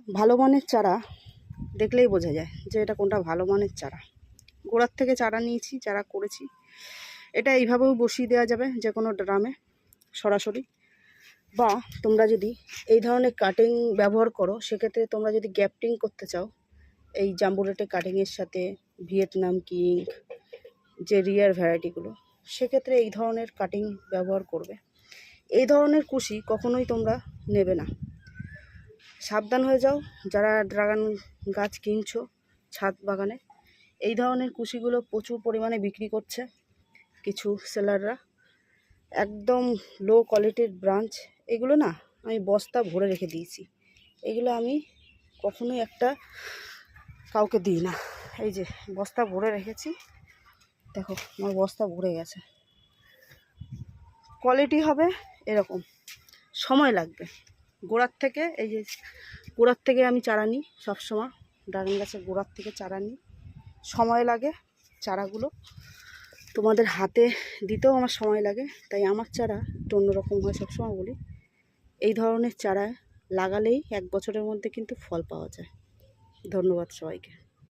ভালো মানের চারা দেখলেই বোঝা যায় যে এটা কোনটা ভালো মানের চারা। গোড়ার থেকে চারা নিয়েছি, চারা করেছি। এটা এইভাবেও বসিয়ে দেওয়া যাবে যে কোনো ড্রামে সরাসরি, বা তোমরা যদি এই ধরনের কাটিং ব্যবহার করো, সেক্ষেত্রে তোমরা যদি গ্যাপটিং করতে চাও এই জাম্বুরেটে কাটিংয়ের সাথে ভিয়েতনাম কিং যে রিয়ার ভ্যারাইটিগুলো, সেক্ষেত্রে এই ধরনের কাটিং ব্যবহার করবে। এই ধরনের কুশি কখনোই তোমরা নেবে না। সাবধান হয়ে যাও যারা ড্রাগন গাছ কিনছো ছাদ বাগানে। এই ধরনের কুশিগুলো প্রচুর পরিমাণে বিক্রি করছে কিছু সেলাররা, একদম লো কোয়ালিটির ব্রাঞ্চ। এগুলো না আমি বস্তা ভরে রেখে দিয়েছি, এগুলো আমি কখনোই একটা কাউকে দিই না। এই যে বস্তা ভরে রেখেছি, দেখো আমার বস্তা ভরে গেছে। কোয়ালিটি হবে এরকম, সময় লাগবে। গোড়ার থেকে এই যে গোড়ার থেকে আমি চারা নিই সবসময়, ড্রাগন গাছের গোড়ার থেকে চারা নিই, সময় লাগে চারাগুলো তোমাদের হাতে দিতেও আমার সময় লাগে, তাই আমার চারা একটু অন্যরকম হয়। সবসময় বলি এই ধরনের চারা লাগালেই 1 বছরের মধ্যে কিন্তু ফল পাওয়া যায়। ধন্যবাদ সবাইকে।